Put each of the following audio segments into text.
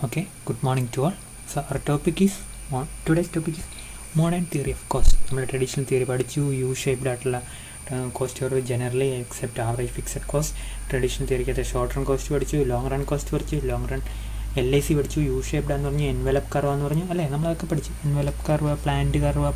Okay, good morning to all. So our topic is today's topic is modern theory of cost. നമ്മൾ traditional theory പഠിച്ചു. U shaped ആയിട്ടുള്ള cost curve generally except average fixed cost. Traditional തിയറിക്കകത്ത് short run cost പഠിച്ചു, long run cost പഠിച്ചു, long run LIC പഠിച്ചു, U shaped എന്ന് പറഞ്ഞ് envelope curve എന്ന് പറഞ്ഞു അല്ലേ, നമ്മളതൊക്കെ പഠിച്ചു. Envelope curve, planned curve,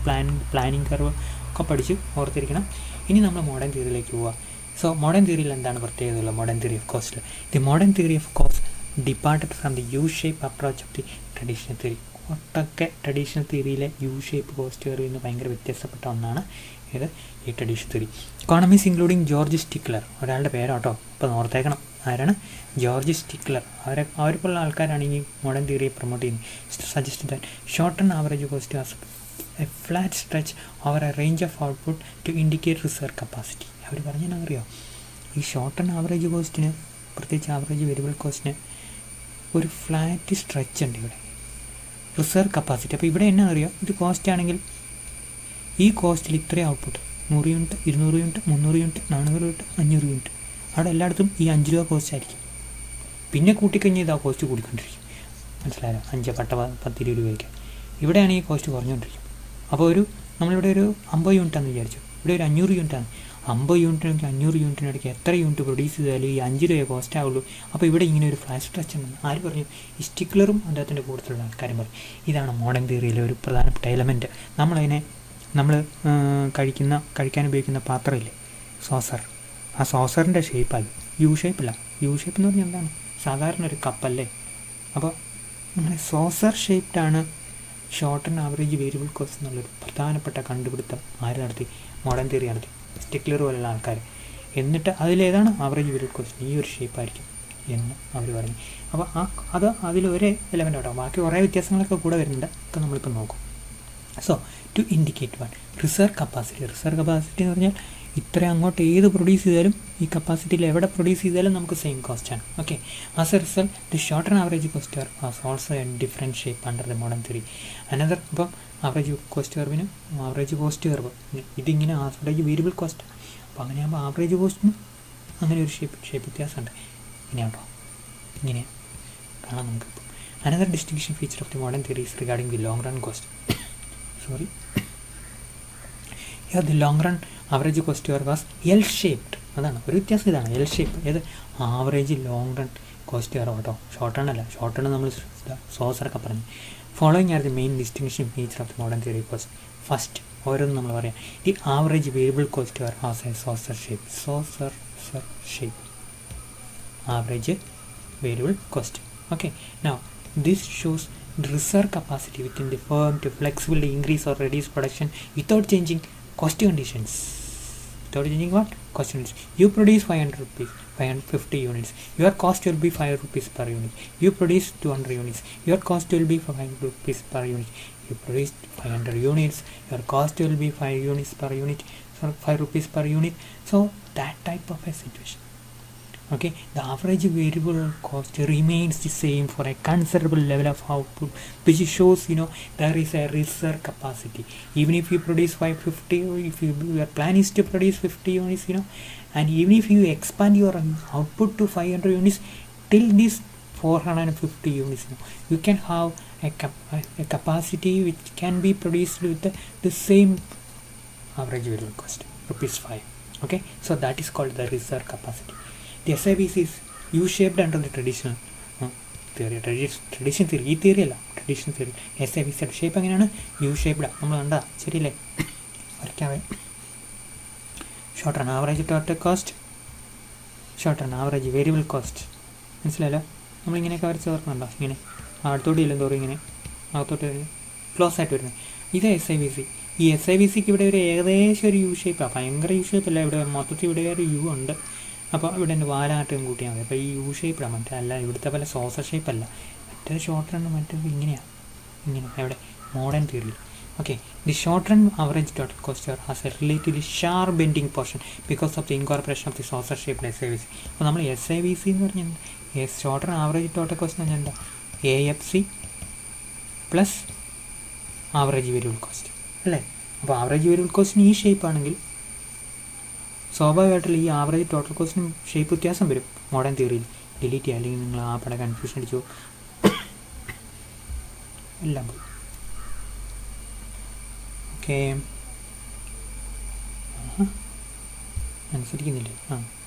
planning curve ഒക്കെ പഠിച്ചു, ഓർത്തിരിക്കണം. ഇനി നമ്മൾ മോഡേൺ തിയറിയിലേക്ക് പോവുക. സോ മോഡേൺ തിയറിയിൽ എന്താണ് പ്രത്യേകതയുള്ളത്? Modern theory of cost. The modern theory of cost departed from the U shape approach of the traditional theory. ഒട്ടൊക്കെ ട്രഡീഷണൽ തിയറിയിലെ യു ഷേപ്പ് കോസ്റ്റ് കർവിൽ നിന്ന് ഭയങ്കര വ്യത്യസ്തപ്പെട്ട ഒന്നാണ് ഇത് ഈ traditional theory. Economist including George Stigler, ഒരാളുടെ പേരാട്ടോ, ഇപ്പോൾ ഓർത്തേക്കണം. ആരാണ്? George Stigler. അവർക്കുള്ള ആൾക്കാരാണ് ഈ മോഡേൺ തിയറിയെ പ്രൊമോട്ട് ചെയ്യുന്നത്. Suggest that short and average cost as a flat stretch over a range of output to indicate reserve capacity. അവർ പറഞ്ഞാൽ അറിയോ, ഈ ഷോർട്ട് ആൻഡ് ആവറേജ് കോസ്റ്റിന്, പ്രത്യേകിച്ച് ആവറേജ് വേരിയബിൾ കോസ്റ്റിന് ഒരു ഫ്ലാറ്റ് സ്ട്രെച്ച് ഉണ്ട് ഇവിടെ, റിസർവ് കപ്പാസിറ്റി. അപ്പോൾ ഇവിടെ എന്നാ അറിയാം, ഇത് കോസ്റ്റ് ആണെങ്കിൽ ഈ കോസ്റ്റിൽ ഇത്രയും output 100 unit, 200 unit, 300 unit, 400 unit, 500 unit, അവിടെ എല്ലായിടത്തും ഈ 5 രൂപ കോസ്റ്റ് ആയിരിക്കും. പിന്നെ കൂട്ടിക്കഴിഞ്ഞാൽ ഇതാ കോസ്റ്റ് കൂടിക്കൊണ്ടിരിക്കും. മനസ്സിലായോ? 5, 10, 20 രൂപയ്ക്ക്. ഇവിടെയാണ് ഈ കോസ്റ്റ് കുറഞ്ഞുകൊണ്ടിരിക്കും. അപ്പോൾ നമ്മളിവിടെ ഒരു 50 യൂണിറ്റാണെന്ന് വിചാരിച്ചു, ഇവിടെ ഒരു 500 യൂണിറ്റാണ്. 50 യൂണിറ്റിനൊക്കെ 500 യൂണിറ്റിനിടയ്ക്ക് എത്ര യൂണിറ്റ് പ്രൊഡ്യൂസ് ചെയ്താലും ഈ 5 രൂപയെ കോസ്റ്റ് ആവുള്ളൂ. അപ്പോൾ ഇവിടെ ഇങ്ങനെ ഒരു ഫ്ലാറ്റ് സ്ട്രെച്ച് ഉണ്ടെന്ന് ആര് പറഞ്ഞു? ഈ സ്റ്റിക്ലറും അദ്ദേഹത്തിൻ്റെ കൂടുതലുള്ള ആൾക്കാരും പറയും. ഇതാണ് മോഡേൺ തിയറിയിലെ ഒരു പ്രധാനപ്പെട്ട എലമെൻറ്റ്. നമ്മൾ കഴിക്കാൻ ഉപയോഗിക്കുന്ന പാത്രമില്ലേ, സോസർ, ആ സോസറിൻ്റെ ഷേപ്പായി, യു ഷേപ്പില്ല. യു ഷേപ്പ് എന്ന് പറഞ്ഞാൽ എന്താണ്? സാധാരണ ഒരു കപ്പല്ലേ. അപ്പോൾ അങ്ങനെ സോസർ ഷേപ്ഡാണ് short and average variable cost എന്നുള്ളൊരു പ്രധാനപ്പെട്ട കണ്ടുപിടുത്തം ആര് നടത്തി? മോഡേൺ തിയറി നടത്തി, സ്റ്റിക്ലർ പോലുള്ള ആൾക്കാർ. എന്നിട്ട് അതിലേതാണ് ആവറേജ് വേരിയബിൾ കോസ്റ്റ്, ഈ ഒരു ഷേപ്പായിരിക്കും എന്ന് അവർ പറഞ്ഞു. അപ്പോൾ അതിലൊരു എലമെൻ്റ് ആട്ടോ, ബാക്കി കുറേ വ്യത്യാസങ്ങളൊക്കെ കൂടെ വരുന്നുണ്ട്, ഒക്കെ നമ്മളിപ്പോൾ നോക്കും. So to indicate one reserve capacity. Reserve capacity എന്ന് പറഞ്ഞാൽ ഇത്ര അങ്ങോട്ട് ഏത് പ്രൊഡ്യൂസ് ചെയ്താലും ഈ കപ്പാസിറ്റിയിൽ എവിടെ പ്രൊഡ്യൂസ് ചെയ്താലും നമുക്ക് സെയിം കോസ്റ്റാണ്. Okay, as a result the short and average cost curve was also a different shape under the modern theory. Another, അപ്പം ആവറേജ് കോസ്റ്റ് കർവിനും ആവറേജ് കോസ്റ്റ് കർവ് ഇതിങ്ങനെ ആവറേജ് വേരിയബിൾ കോസ്റ്റ്. അപ്പോൾ അങ്ങനെയാകുമ്പോൾ ആവറേജ് കോസ്റ്റിനും അങ്ങനെ ഒരു ഷേപ്പ് വ്യത്യാസമുണ്ട്. ഇങ്ങനെയാണോ, ഇങ്ങനെ കാണാം നമുക്കിപ്പോൾ. Another distinction feature of the modern theory is regarding the long run cost. The long run average cost curve was L shaped. അതാണ് ഒരു വ്യത്യാസം, ഇതാണ് എൽ ഷേപ്പ്. ഏത്? Average long run cost curve കേട്ടോ, ഷോർട്ട് റൺ അല്ല. Short run നമ്മൾ സോസറൊക്കെ പറഞ്ഞു. Following are the main distinction feature of the modern theory cost. First ഓരോന്നും നമ്മൾ പറയാം. The average variable cost curve has A saucer shape. Average variable cost. Okay, now this shows reserve capacity within the firm to flexibly increase or reduce production without changing cost conditions. Without changing what? Cost conditions. You produce 500 rupees, 550 units. Your cost will be 5 rupees per unit. You produce 200 units. Your cost will be 5 rupees per unit. You produce 500 units. Your cost will be 5 units per unit. So 5 rupees per unit. So that type of a situation. Okay, the average variable cost remains the same for a considerable level of output, which shows there is a reserve capacity. Even if you produce 550, if your plan is to produce 50 units, and even if you expand your output to 500 units till this 450 units, you can have a capacity which can be produced with the same average variable cost, ₹5. Okay, so that is called the reserve capacity. The SIVC is U-shaped under the traditional theory. Traditional theory, ഈ theory അല്ല, traditional theory. SIVCയുടെ shape എങ്ങനെയാണ്? U-shaped. നമ്മൾ കണ്ടാ ശരിയല്ലേ? വരയ്ക്കാവേ. Short run average total cost, short run average variable cost. മനസ്സിലായല്ലോ? നമ്മളിങ്ങനെയൊക്കെ വരച്ച് ഓർക്കുന്നുണ്ടോ? ഇങ്ങനെ അടുത്തോട്ട് ഇല്ലെന്ന് തോറും ഇങ്ങനെ അകത്തോട്ട് ക്ലോസ് ആയിട്ട് വരുന്നത്. ഇത് SIVC. ഈ SIVCക്ക് ഇവിടെ ഒരു ഏകദേശം ഒരു യു ഷേപ്പാണ്. ഭയങ്കര യു ഷേപ്പ് അല്ല, ഇവിടെ മൊത്തത്തിൽ ഇവിടെ ഒരു യു ഉണ്ട്. അപ്പോൾ ഇവിടെ എൻ്റെ വാലാട്ടും കൂട്ടിയാൽ മതി. അപ്പോൾ ഈ യു ഷേപ്പിലാണ്, മറ്റേ അല്ല ഇവിടുത്തെ പോലെ സോസർ ഷേപ്പല്ല. മറ്റേത് ഷോർട്ട് റൺ, മറ്റേത് ഇങ്ങനെ ഇവിടെ മോഡേൺ തിയറിയിൽ. Okay, the short run average total cost has A relatively sharp bending portion because of the incorporation of the saucer shape SIVC. അപ്പോൾ നമ്മൾ SIVC എന്ന് പറഞ്ഞാൽ short run average total cost എന്ന് പറഞ്ഞാൽ എന്താ? AFC plus average variable cost അല്ലേ? അപ്പോൾ average variable കോസ്റ്റിന് ഈ ഷേപ്പ് ആണെങ്കിൽ സ്വാഭാവികമായിട്ടുള്ള ഈ ആവറേജ് ടോട്ടൽ കോസ്റ്റിനും ഷേപ്പ് വ്യത്യാസം വരും മോഡേൺ തിയറിയിൽ. ഡിലീറ്റ് ചെയ്യുക, അല്ലെങ്കിൽ നിങ്ങൾ ആ പടം കൺഫ്യൂഷൻ അടിച്ചു എല്ലാം പോയി. ഓക്കെ, അനുസരിക്കുന്നില്ലേ?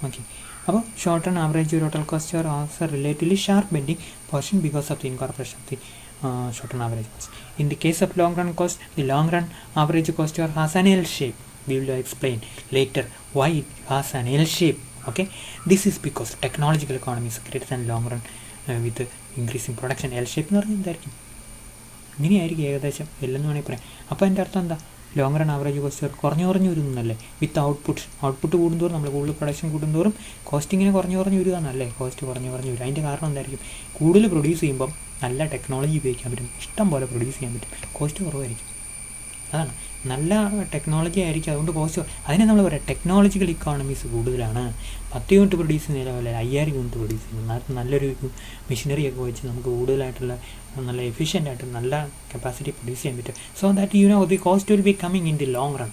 ഓക്കെ. അപ്പോൾ short run average total cost are also relatively sharp bending portion because of the incorporation of the short run average cost. In the case of long run cost, the long run average cost has an L shape. We will explain later why it has an L shape. Okay, this is because technological economies greater than long run with increasing production. L shape എന്ന് പറഞ്ഞാൽ എന്തായിരിക്കും? ഇങ്ങനെയായിരിക്കും ഏകദേശം എല്ലെന്ന് വേണമെങ്കിൽ പറയാം. അപ്പോൾ അതിൻ്റെ അർത്ഥം എന്താ? ലോങ് റൺ ആവറേജ് കോസ്റ്റ് കുറഞ്ഞു വരുന്നല്ലേ. വിത്ത് ഔട്ട്പുട്ട് കൂടുന്തോറും നമ്മൾ കൂടുതൽ പ്രൊഡക്ഷൻ കൂടുന്തോറും കോസ്റ്റ് ഇങ്ങനെ കുറഞ്ഞു വരികയാണല്ലേ. കോസ്റ്റ് കുറഞ്ഞു വരും. അതിൻ്റെ കാരണം എന്തായിരിക്കും? കൂടുതൽ പ്രൊഡ്യൂസ് ചെയ്യുമ്പം നല്ല ടെക്നോളജി ഉപയോഗിക്കാൻ പറ്റും, ഇഷ്ടം പോലെ പ്രൊഡ്യൂസ് ചെയ്യാൻ പറ്റും, കോസ്റ്റ് കുറവായിരിക്കും. അതാണ്, നല്ല ടെക്നോളജി ആയിരിക്കും, അതുകൊണ്ട് കോസ്റ്റ്. അതിനെ നമ്മൾ പറയാം ടെക്നോളജിക്കൽ ഇക്കോണമീസ് കൂടുതലാണ്. 10 യൂണിറ്റ് പ്രൊഡ്യൂസ് ചെയ്യുന്ന പോലെ 5000 യൂണിറ്റ് പ്രൊഡ്യൂസ് ചെയ്യുന്നത്. നല്ലൊരു മെഷീനറിയൊക്കെ വെച്ച് നമുക്ക് കൂടുതലായിട്ടുള്ള നല്ല എഫിഷ്യൻ്റ് ആയിട്ട് നല്ല കപ്പാസിറ്റി പ്രൊഡ്യൂസ് ചെയ്യാൻ പറ്റും. So that the cost will be coming in the long run.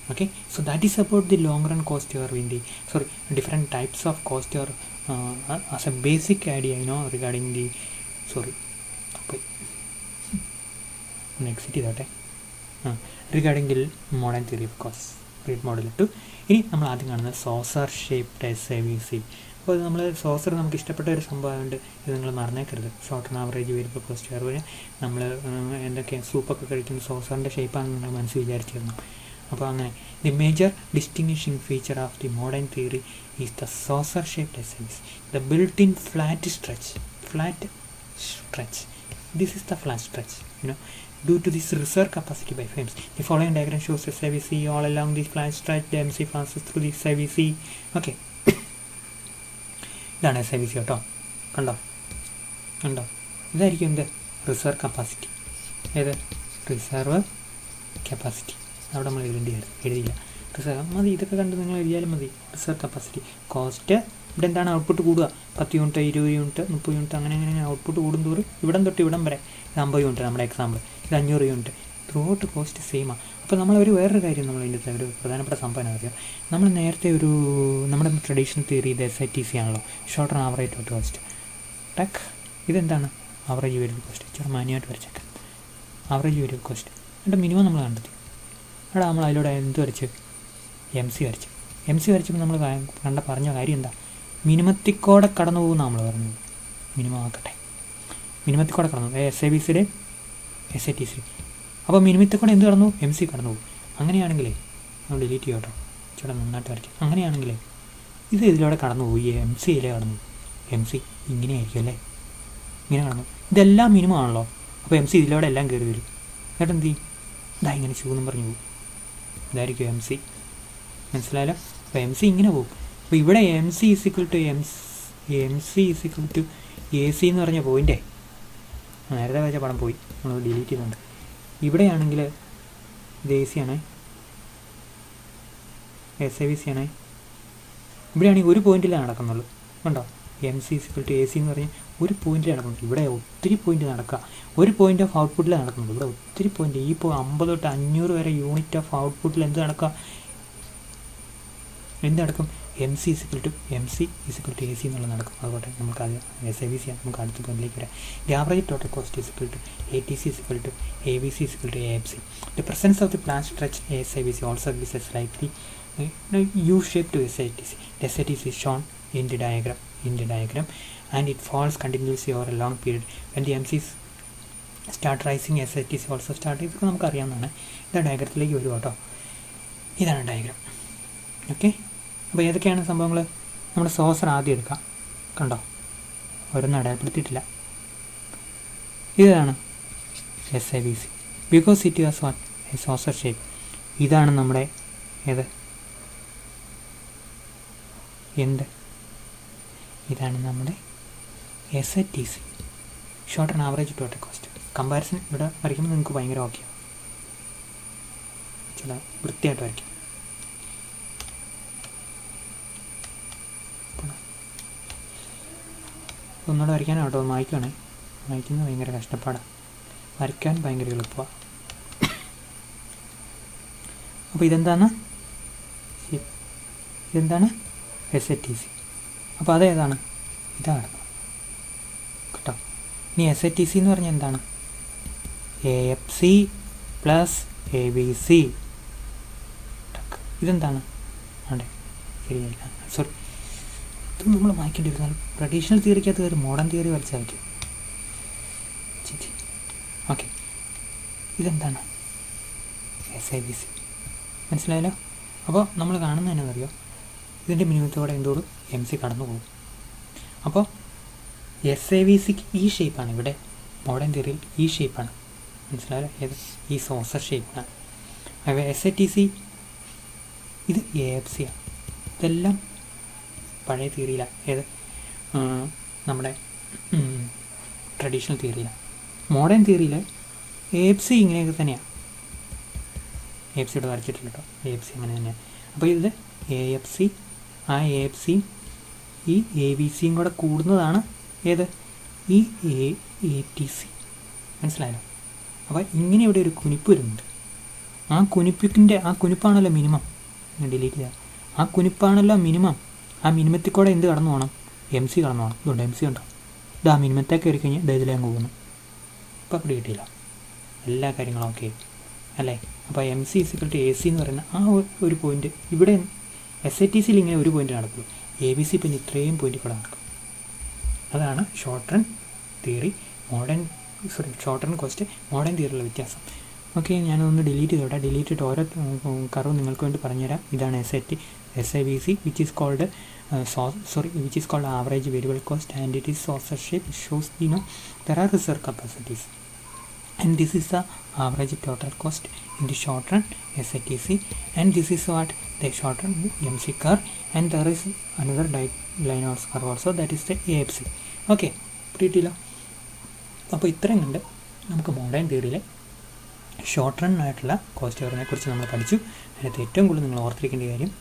Okay, so that is about the long run cost or different types of cost or as a basic idea, regarding the regarding the modern theory of cost. Read model 2. ഇനി നമ്മൾ ആദ്യം കാണുന്നത് saucer shaped SAVC. അപ്പോൾ നമ്മൾ saucer നമുക്ക് ഇഷ്ടപ്പെട്ട ഒരു സംഭവമുണ്ട്, ഇത് നിങ്ങൾ മറന്നേക്കരുത്. Short run average variable cost curve നമ്മൾ എന്തൊക്കെ സൂപ്പൊക്കെ കഴിക്കുന്ന സോസറിൻ്റെ ഷേപ്പാണെന്ന് നിങ്ങൾ മനസ്സിൽ വിചാരിച്ചിരുന്നു. അപ്പോൾ അങ്ങനെ the major distinguishing feature of the modern theory is the saucer shaped SAVC. The built in flat stretch. This is the flat stretch, due to this reserve capacity by frames. The following diagram shows SAVC all along this flat stretch. The MC passes through this SAVC. Okay. ഇതാണ് SAVC കേട്ടോ. കണ്ടോ ഇതായിരിക്കും എന്ത്? Reserve capacity. ഏത്? Reserve capacity. അവിടെ നമ്മൾ എഴുതിയില്ല. Reserve മതി, ഇതൊക്കെ കണ്ട് നിങ്ങൾ എഴുതിയാലും മതി. Reserve capacity cost. ഇവിടെ എന്താണ്? ഔട്ട്പുട്ട് കൂടുക. 10 യൂണിറ്റ് 20 യൂണിറ്റ് 30 യൂണിറ്റ് അങ്ങനെ ഔട്ട്പുട്ട് കൂടുന്തോറും ഇവിടം തൊട്ട് ഇവിടം വരെ 50 യൂണിറ്റ് നമ്മുടെ എക്സാമ്പിൾ, ഇത് 500 യൂണിറ്റ്. ത്രൂ ഔട്ട് കോസ്റ്റ് സെയിമാണ്. അപ്പോൾ വേറൊരു കാര്യം നമ്മൾ ഇതിൻ്റെ ഒരു പ്രധാനപ്പെട്ട സംഭവം അറിയാം. നമ്മൾ നേരത്തെ നമ്മുടെ ട്രഡീഷണൽ തിയറി ഇത് SITC ആണല്ലോ, short run average total cost. ഇതെന്താണ്? Average variable cost. ഇച്ചിരി മാന്യമായിട്ട് വരച്ചേക്കാം. ആവറേജ് വേരിയബിൾ കോസ്റ്റ് എന്നിട്ട് മിനിമം നമ്മൾ കണ്ടെത്തി. അവിടെ നമ്മൾ അതിലൂടെ എന്ത് വരച്ച്? MC വരച്ചപ്പോൾ നമ്മൾ പറഞ്ഞ കാര്യം എന്താ? മിനിമത്തിക്കൂടെ കടന്നു പോകുന്ന നമ്മൾ പറഞ്ഞത്. മിനിമം ആക്കട്ടെ, മിനിമത്തിക്കൂടെ കടന്നു SAVCയുടെ SITC. അപ്പോൾ മിനിമത്തിക്കൂടെ എന്ത് കടന്നു? MC കടന്നു പോകും. അങ്ങനെയാണെങ്കിലേ നമ്മൾ ഡിലീറ്റ് ചെയ്യട്ടോ, ചേട്ടാ നന്നായിട്ട് വരയ്ക്കാം. അങ്ങനെയാണെങ്കിലേ ഇതിലൂടെ കടന്നു പോയി MC കടന്നു. MC ഇങ്ങനെയായിരിക്കും അല്ലേ, ഇങ്ങനെ കടന്നു. ഇതെല്ലാം മിനിമം ആണല്ലോ. അപ്പോൾ MC ഇതിലൂടെ എല്ലാം കയറി വരും. എന്നിട്ട് എന്ത് ചെയ്യും? ഇങ്ങനെ ചൂന്നും പറഞ്ഞു പോകും. ഇതായിരിക്കും MC. മനസ്സിലായല്ലോ? അപ്പോൾ MC ഇങ്ങനെ പോകും. അപ്പോൾ ഇവിടെ MC = AC എന്ന് പറഞ്ഞ പോയിൻ്റേ നേരത്തെ വെച്ച പടം പോയി, നമ്മൾ ഡിലീറ്റ് ചെയ്തിട്ടുണ്ട്. ഇവിടെയാണെങ്കിൽ ഇത് AC ആണേ, SAVC ആണേ. ഇവിടെയാണെങ്കിൽ ഒരു പോയിന്റിലേ നടക്കുന്നുള്ളൂ. കണ്ടോ? MC = AC എന്ന് പറഞ്ഞാൽ ഒരു പോയിന്റിൽ നടക്കുന്നുള്ളൂ. ഇവിടെ ഒത്തിരി പോയിന്റ് നടക്കുക. ഒരു പോയിന്റ് ഓഫ് ഔട്ട്പുട്ടിൽ നടക്കുന്നുള്ളൂ. ഇവിടെ ഒത്തിരി പോയിന്റ്. ഈ 50 തൊട്ട് 500 വരെ യൂണിറ്റ് ഓഫ് ഔട്ട്പുട്ടിൽ എന്ത് നടക്കുക? നടക്കും? MC = AC എന്നുള്ള നടക്കും. അതുകൊണ്ട് നമുക്ക് അത് SAVC നമുക്ക് അടുത്ത പോയിന്റിലേക്ക് വരാം. The average total cost ATC = AVC = AMC. The presence of the plant stretch SAVC also gives a slightly U-shaped SITC. The SITC is shown in the diagram and it falls continuously over a long period. When the MCs start rising, SITC also start. ഇതൊക്കെ നമുക്ക് അറിയാവുന്നതാണ്. ഇത് ഡയഗ്രത്തിലേക്ക് വരും കേട്ടോ. ഇതാണ് diagram. Okay, അപ്പോൾ ഏതൊക്കെയാണ് സംഭവങ്ങൾ? നമ്മുടെ സോസർ ആദ്യം എടുക്കാം. കണ്ടോ? ഓരോന്നും അടയാളപ്പെടുത്തിയിട്ടില്ല. ഇതാണ് SAVC because it has what? A saucer shape. ഇതാണ് നമ്മുടെ ഇതാണ് നമ്മുടെ SITC, short run average total cost. Comparison ഇവിടെ വരയ്ക്കുമ്പോൾ നിങ്ങൾക്ക് ഭയങ്കര ഓക്കെയാണ്. ചില വൃത്തിയായിട്ട് വരയ്ക്കും. ഒന്നുകൂടെ വരയ്ക്കാനാണ് കേട്ടോ, വായിക്കുന്നത് ഭയങ്കര കഷ്ടപ്പാടാണ്, വരയ്ക്കാൻ ഭയങ്കര എളുപ്പമാണ്. അപ്പോൾ ഇതെന്താണ് SITC. അപ്പോൾ അതേതാണ്? ഇതാണ് കേട്ടോ. ഇനി SITC എന്ന് പറഞ്ഞാൽ എന്താണ്? AFC plus ABC. ഇതെന്താണ്? അതെ, ശരിയായില്ല, സോറി. ഇത് നമ്മൾ വായിക്കേണ്ടിയിരുന്നാൽ ട്രഡീഷണൽ തിയറിക്കകത്ത് ഒരു മോഡേൺ തിയറി വരച്ചാൽ വയ്ക്കും. ഓക്കെ, ഇതെന്താണ്? SABC. മനസ്സിലായല്ലോ? അപ്പോൾ നമ്മൾ കാണുന്നത് എന്നറിയോ, ഇതിൻ്റെ മിനിമത്തോടെ എന്തോടും MC കടന്നു പോകും. അപ്പോൾ SABCക്ക് ഈ ഷേപ്പാണ്, ഇവിടെ മോഡേൺ തിയറിയിൽ ഈ ഷേപ്പാണ്. മനസ്സിലായല്ലോ? ഏത്? ഈ സോസർ ഷേപ്പാണ്. അപ്പോൾ SATC ഇത് AFC ആണ്. ഇതെല്ലാം പഴയ തിയറിയിലാണ്. ഏത്? നമ്മുടെ ട്രഡീഷണൽ തിയറിയിലാണ്. മോഡേൺ തിയറിയിൽ AFC ഇങ്ങനെയൊക്കെ തന്നെയാണ്. AFCയോട് വരച്ചിട്ടില്ല കേട്ടോ, AFC അങ്ങനെ തന്നെയാണ്. അപ്പോൾ ഇത് AFC, ആ AFCയും ഈ ABCയും കൂടെ കൂടുന്നതാണ് ഏത്? ഈ ATC. മനസ്സിലായല്ലോ? അപ്പോൾ ഇങ്ങനെ ഇവിടെ ഒരു കുനിപ്പ് വരുന്നുണ്ട്. ആ കുനിപ്പാണല്ലോ മിനിമം. ഡിലീറ്റ് ചെയ്യുക. ആ കുനിപ്പാണല്ലോ മിനിമം. ആ മിനിമത്തിൽ കൂടെ എന്ത് കടന്നു പോകണം? MC കടന്നു പോകണം. ഇതുകൊണ്ട് MC ഉണ്ടോ? ഇത് ആ മിനിമത്തേക്ക് കയറി കഴിഞ്ഞാൽ ഇതിലേക്ക് പോകുന്നു. ഇപ്പോൾ അവിടെ കിട്ടിയില്ല. എല്ലാ കാര്യങ്ങളും ഓക്കെ അല്ലേ? അപ്പോൾ MC = AC എന്ന് പറയുന്ന ആ ഒരു പോയിന്റ് ഇവിടെ SATCയിൽ ഇങ്ങനെ ഒരു പോയിന്റ് നടക്കുള്ളൂ. ABC പിന്നെ ഇത്രയും പോയിന്റ് കൂടെ നടക്കും. അതാണ് short run theory short run cost modern തിയറിയുള്ള വ്യത്യാസം. ഓക്കെ, ഞാനൊന്ന് ഡിലീറ്റ് ചെയ്തോട്ടെ. ഡിലീറ്റ് ചെയ്തിട്ട് ഓരോ കർവ് നിങ്ങൾക്ക് വേണ്ടി പറഞ്ഞുതരാം. ഇതാണ് SABC, which is called average variable cost, and it is saucer shape. It shows there are reserve capacities, and this is the average total cost in the short run SATC, and this is what the short run MC curve, and there is another line of curve also, that is the AFC. Okay, കിട്ടിയില്ല. അപ്പോൾ ഇത്രയും കണ്ട് നമുക്ക് modern തിയറിയിലെ short run ആയിട്ടുള്ള cost കർവിനെ കുറിച്ച് നമ്മൾ പഠിച്ചു. അതിനകത്ത് ഏറ്റവും കൂടുതൽ നിങ്ങൾ ഓർത്തിരിക്കേണ്ട കാര്യം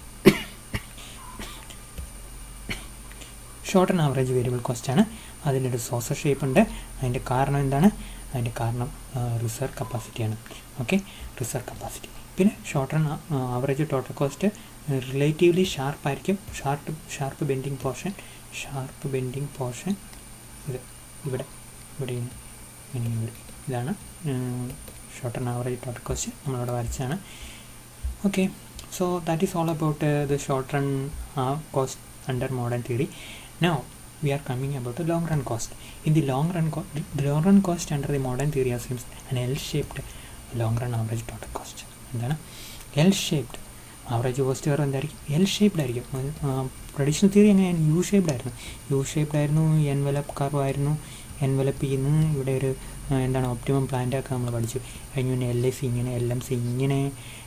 ഷോർട്ട് റൺ ആവറേജ് വേരിയബിൾ കോസ്റ്റാണ്. അതിലൊരു സോസർ ഷേപ്പ് ഉണ്ട്. അതിൻ്റെ കാരണം എന്താണ്? അതിൻ്റെ കാരണം റിസർവ് കപ്പാസിറ്റിയാണ്. Okay, reserve capacity. പിന്നെ short run average total cost relatively ഷാർപ്പായിരിക്കും. ഷാർപ്പ് ബെൻഡിങ് പോർഷൻ ഇത് ഇവിടെ ഇങ്ങനെ വരും. ഇതാണ് short run average total cost നമ്മളിവിടെ വരച്ചാണ്. Okay, so that is all about the short run cost under modern theory. Now we are coming about the long run cost. In the long run cost under the modern theory assumes an L-shaped long run average total cost. എന്താണ് L-shaped average cost? എന്തായിരിക്കും? L-shaped ആയിരിക്കും. Traditional theory എങ്ങനെയാണ്? U-shaped ആയിരുന്നു. Envelope curve ആയിരുന്നു. Envelope ചെയ്യുന്ന ഇവിടെ ഒരു എന്താണ് ഒപ്റ്റിമം പ്ലാന്റൊക്കെ നമ്മൾ പഠിച്ചു കഴിഞ്ഞു. പിന്നെ LIC ഇങ്ങനെ, LMC ഇങ്ങനെ,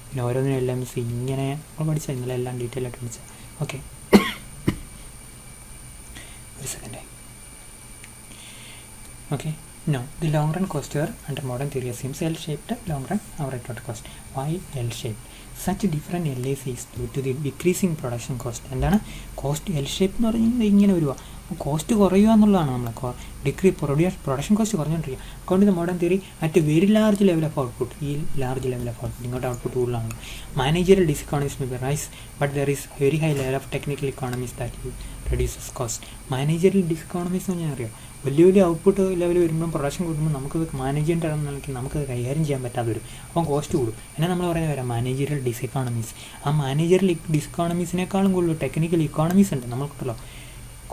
പിന്നെ ഓരോന്നിനും LMC ഇങ്ങനെ നമ്മൾ പഠിച്ചാൽ ഇന്നലെ എല്ലാം ഡീറ്റെയിൽ ആയിട്ട് പഠിച്ചാൽ. ഓക്കെ, ഒരു സെക്കൻഡായി. Okay, no, the long run cost here under modern theory assumes L-shaped long run average total cost. Why L-shaped? Such different LAC is due to the decreasing production cost. എന്താണ് cost? L-shape എന്ന് പറഞ്ഞാൽ ഇങ്ങനെ വരിക. Cost കുറയുക എന്നുള്ളതാണ്. നമ്മൾ production cost കുറഞ്ഞുകൊണ്ടിരിക്കുക. According to modern theory at very large level of output, ഈ ലാർജ് ലെവൽ ഓഫ് ഔട്ട്പുട്ട് ഇങ്ങോട്ട് ഔട്ട്പുട്ട് കൂടുതലാണ്. Managerial diseconomies may be rise, but there is very high level of technical economies that reduces cost. Managerial diseconomies എന്ന് പറഞ്ഞാൽ അറിയാം, വലിയ output level വരുമ്പോൾ production കൂടുമ്പോൾ നമുക്കത് മാനേജ്മെൻറ്റ് നിലയ്ക്ക് നമുക്കത് കൈകാര്യം ചെയ്യാൻ പറ്റാതെ വരും. അപ്പം കോസ്റ്റ് കൂടും. എന്നാൽ നമ്മൾ പറയുന്നത് വരാം മാനേജറിയൽ ഡിസ്ഇക്കോണമീസ്. ആ മാനേജറിയൽ ഡിസ്ഇക്കോണമീസിനേക്കാളും കൂടുതൽ ടെക്നിക്കൽ ഇക്കോണമീസ് ഉണ്ട് നമുക്കുണ്ടല്ലോ.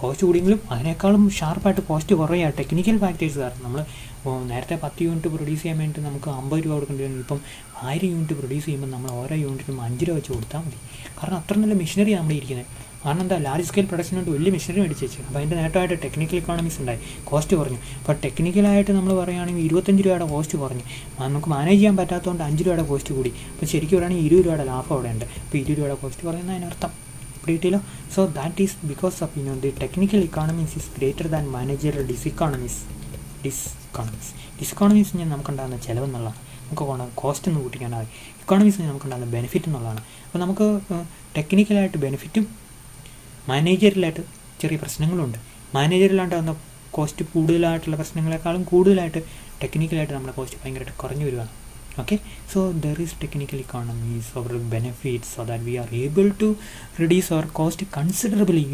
കോസ്റ്റ് കൂടിയെങ്കിലും അതിനേക്കാളും ഷാർപ്പായിട്ട് കോസ്റ്റ് കുറയുക ടെക്നിക്കൽ ഫാക്ടേഴ്സ് കാരണം. നമ്മൾ നേരത്തെ 10 യൂണിറ്റ് പ്രൊഡ്യൂസ് ചെയ്യാൻ വേണ്ടിയിട്ട് നമുക്ക് 50 രൂപ കൊടുക്കേണ്ടി വരും. ഇപ്പം 1000 യൂണിറ്റ് പ്രൊഡ്യൂസ് ചെയ്യുമ്പോൾ നമ്മൾ ഓരോ യൂണിറ്റിനും 5 രൂപ വെച്ച് കൊടുത്താൽ മതി. കാരണം അത്ര നല്ല മെഷീനറി നമ്മുടെ ഇരിക്കുന്നത്. കാരണം എന്താ, ലാർജ് സ്കെയിൽ പ്രൊഡക്ഷൻ കൊണ്ട് വലിയ മെഷീനറി മേടിച്ച് വെച്ചു. അപ്പോൾ അതിൻ്റെ നേട്ടമായിട്ട് ടെക്നിക്കൽ ഇക്കോണമീസ് ഉണ്ടായി, കോസ്റ്റ് കുറഞ്ഞു. അപ്പോൾ ടെക്നിക്കലായിട്ട് നമ്മൾ പറയുകയാണെങ്കിൽ 25 രൂപയുടെ കോസ്റ്റ് കുറഞ്ഞു. നമുക്ക് മാനേജ് ചെയ്യാൻ പറ്റാത്തതുകൊണ്ട് 5 രൂപയുടെ കോസ്റ്റ് കൂടി. അപ്പോൾ ശരിക്കും പറയുകയാണെങ്കിൽ 20 രൂപയുടെ ലാഭം അവിടെ ഉണ്ട്. അപ്പോൾ 20 രൂപയുടെ കോസ്റ്റ് കുറയുന്ന അതിനർത്ഥം ഡീറ്റെയിലോ. So that is because of the technical economies is greater than managerial diseconomies ഞാൻ നമുക്കുണ്ടാകുന്ന ചിലവെന്നുള്ളതാണ്. നമുക്ക് കോസ്റ്റ് ഒന്ന് കൂട്ടിക്കാനായി. ഇക്കോണമീസ് നമുക്കുണ്ടാകുന്ന ബെനിഫിറ്റ് എന്നുള്ളതാണ്. അപ്പോൾ നമുക്ക് ടെക്നിക്കലായിട്ട് ബെനിഫിറ്റും മാനേജറിയലായിട്ട് ചെറിയ പ്രശ്നങ്ങളുണ്ട്. മാനേജറിയലാണ്ടാകുന്ന കോസ്റ്റ് കൂടുതലായിട്ടുള്ള പ്രശ്നങ്ങളെക്കാളും കൂടുതലായിട്ട് ടെക്നിക്കലായിട്ട് നമ്മുടെ കോസ്റ്റ് ഭയങ്കരമായിട്ട് കുറഞ്ഞു വരികയാണ്. Okay, so there is technical economies or benefits so that we are able to reduce our cost considerably,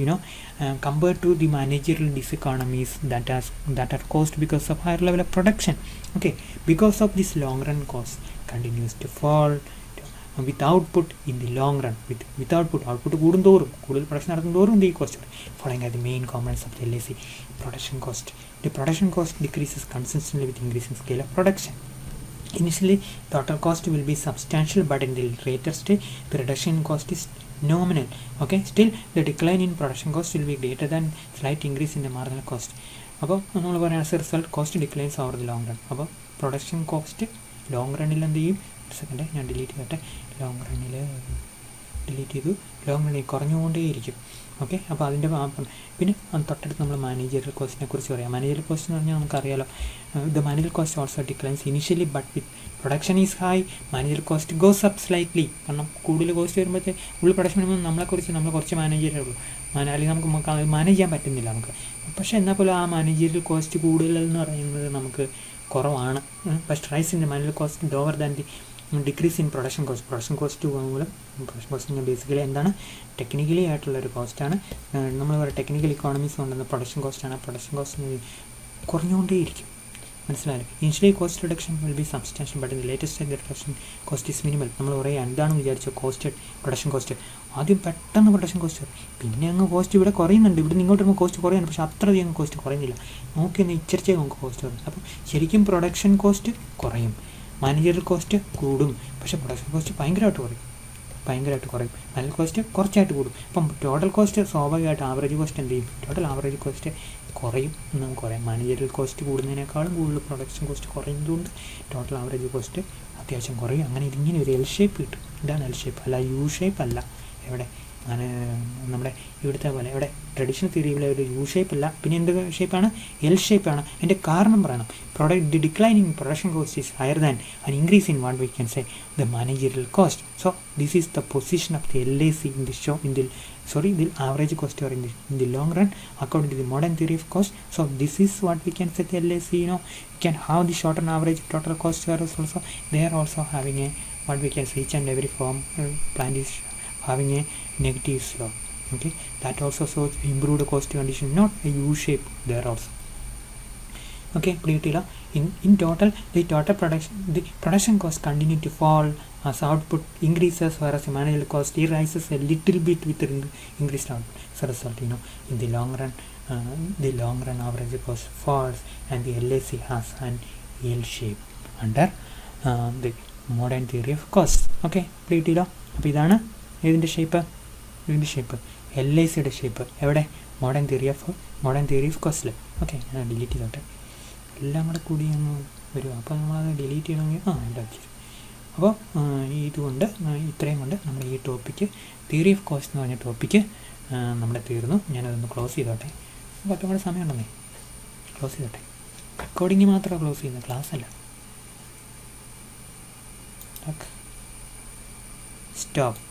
compared to the managerial diseconomies that are caused because of higher level of production. Okay, because of this long run cost continues to fall with output in the long run. With output കൂടുന്തോറും കൂടുതൽ production നടത്തുന്തോറും ഈ cost following are the main components of the LAC. Production cost. The production cost decreases consistently with increasing scale of production. Initially, total cost will be substantial, but in the later stage, the reduction in cost is nominal. Okay, still the decline in production cost will be greater than slight increase in the marginal cost. അപ്പോൾ നമ്മൾ പറയുക as a result cost declines over the long run. അപ്പോൾ production cost long റണ്ണിൽ എന്ത് ചെയ്യും? ഒരു second ഞാൻ delete ചെയ്തോട്ടെ. Long റണ്ണിൽ കുറഞ്ഞുകൊണ്ടേയിരിക്കും. Okay, അപ്പോൾ അതിൻ്റെ പിന്നെ തൊട്ടടുത്ത് നമ്മൾ മാനേജറിയൽ കോസ്റ്റിനെ കുറിച്ച് പറയാം. മാനേജറിയൽ കോസ്റ്റ് എന്ന് പറഞ്ഞാൽ നമുക്കറിയാലോ, the managerial cost also declines initially, but with production is high managerial cost goes up slightly. കാരണം കൂടുതൽ കോസ്റ്റ് വരുമ്പോഴത്തെ ഉള്ളിൽ പ്രൊഡക്ഷൻ വരുമ്പോൾ നമ്മൾ കുറച്ച് മാനേജറേ ഉള്ളൂ, അല്ലെങ്കിൽ നമുക്ക് മാനേജ് ചെയ്യാൻ പറ്റുന്നില്ല നമുക്ക്. പക്ഷേ എന്നാൽ പോലും ആ മാനേജറിയൽ കോസ്റ്റ് കൂടുതലെന്ന് പറയുന്നത് നമുക്ക് കുറവാണ്. പക്ഷേ rise in the managerial cost lower than the decrease in production cost. Production cost മൂലം പ്രൊഡക്ഷൻ കോസ്റ്റ് ബേസിക്കലി എന്താണ്? ടെക്നിക്കലി ആയിട്ടുള്ളൊരു കോസ്റ്റാണ്. നമ്മൾ പറയുക ടെക്നിക്കൽ ഇക്കോണമീസ് കൊണ്ടുവന്ന പ്രൊഡക്ഷൻ കോസ്റ്റാണ്. പ്രൊഡക്ഷൻ കോസ്റ്റ് കുറഞ്ഞുകൊണ്ടേയിരിക്കും. മനസ്സിലായാലും initially cost reduction will be substantial, but in the latest the reduction cost is minimal. നമ്മൾ പറയുക എന്താണെന്ന് വിചാരിച്ചോ കോസ്റ്റ് പ്രൊഡക്ഷൻ കോസ്റ്റ് ആദ്യം പെട്ടെന്ന് പ്രൊഡക്ഷൻ കോസ്റ്റ് പിന്നെ അങ്ങ് കോസ്റ്റ് ഇവിടെ കുറയുന്നുണ്ട്, ഇവിടെ ഇങ്ങോട്ട് വരുമ്പോൾ കോസ്റ്റ് കുറയുന്നുണ്ട്, പക്ഷേ അത്രയധികം കോസ്റ്റ് കുറയുന്നില്ല. നോക്കിയൊന്ന് ഇച്ചിരിച്ചേ നമുക്ക് കോസ്റ്റ് കുറയും. അപ്പം ശരിക്കും പ്രൊഡക്ഷൻ കോസ്റ്റ് കുറയും, മാനേജറിയൽ കോസ്റ്റ് കൂടും, പക്ഷേ പ്രൊഡക്ഷൻ കോസ്റ്റ് ഭയങ്കരമായിട്ട് കുറയും. മാനേജർ കോസ്റ്റ് കുറച്ചായിട്ട് കൂടും. അപ്പം ടോട്ടൽ കോസ്റ്റ് സ്വാഭാവികമായിട്ട് ആവറേജ് കോസ്റ്റ് എന്ത് ചെയ്യും? ടോട്ടൽ ആവറേജ് കോസ്റ്റ് കുറയും എന്ന് നമുക്ക് പറയാം. മാനേജറിയൽ കോസ്റ്റ് കൂടുന്നതിനേക്കാളും കൂടുതൽ പ്രൊഡക്ഷൻ കോസ്റ്റ് കുറയുന്നതുകൊണ്ട് ടോട്ടൽ ആവറേജ് കോസ്റ്റ് അത്യാവശ്യം കുറയും. അങ്ങനെ ഇതിങ്ങനെ ഒരു എൽ ഷേപ്പ് കിട്ടും. ഇതാണ് എൽ ഷേപ്പ്, അല്ല യു ഷേപ്പ് അല്ല. എവിടെ നമ്മുടെ ഇവിടുത്തെ പോലെ ഇവിടെ ട്രഡീഷണൽ തിയറിയിലെ ഒരു യു ഷേപ്പ് അല്ല, പിന്നെ എന്ത് ഷേപ്പാണ്? എൽ ഷേപ്പാണ്. അതിൻ്റെ കാരണം പറയണം. The decline in production cost is higher than an increase in what we can say the managerial cost. So this is the position of the LAC in the average cost or in the long run according to the modern theory of cost. So this is what we can say the LAC. You can have the short and average total cost errors also. They are also having a what we can say each and every form plant is having a negative slope. Okay, that also shows improved cost condition, not a U shape there also. Okay, in total the production cost continue to fall as output increases, whereas the managerial cost rises a little bit with increased output. So result, in the long run average cost falls and the LAC has an L shape under the modern theory of cost. Okay, അപ്പോൾ ഇതാണ് ഇതിൻ്റെ shape LACയുടെ shape എവിടെ? Modern theory of കോസ്റ്റിൽ. Okay, ഞാൻ delete ചെയ്തോട്ടെ, എല്ലാം കൂടെ കൂടി അങ്ങ് വരും. അപ്പോൾ നമ്മളത് ഡിലീറ്റ് ചെയ്യണമെങ്കിൽ എല്ലാം വെച്ചു. അപ്പോൾ ഇതുകൊണ്ട് ഇത്രയും കൊണ്ട് നമ്മുടെ ഈ ടോപ്പിക്ക് തിയറി ഓഫ് കോസ്റ്റ് എന്ന് പറഞ്ഞ ടോപ്പിക്ക് നമ്മുടെ തീർന്നു. ഞാനതൊന്ന് ക്ലോസ് ചെയ്തോട്ടെ. അപ്പോൾ ഒട്ടും കൂടെ സമയമുണ്ടെന്നേ ക്ലോസ് ചെയ്തോട്ടെ. റെക്കോർഡിങ് മാത്രമാണ് ക്ലോസ് ചെയ്യുന്നത്, ക്ലാസ് അല്ല. സ്റ്റോപ്പ്.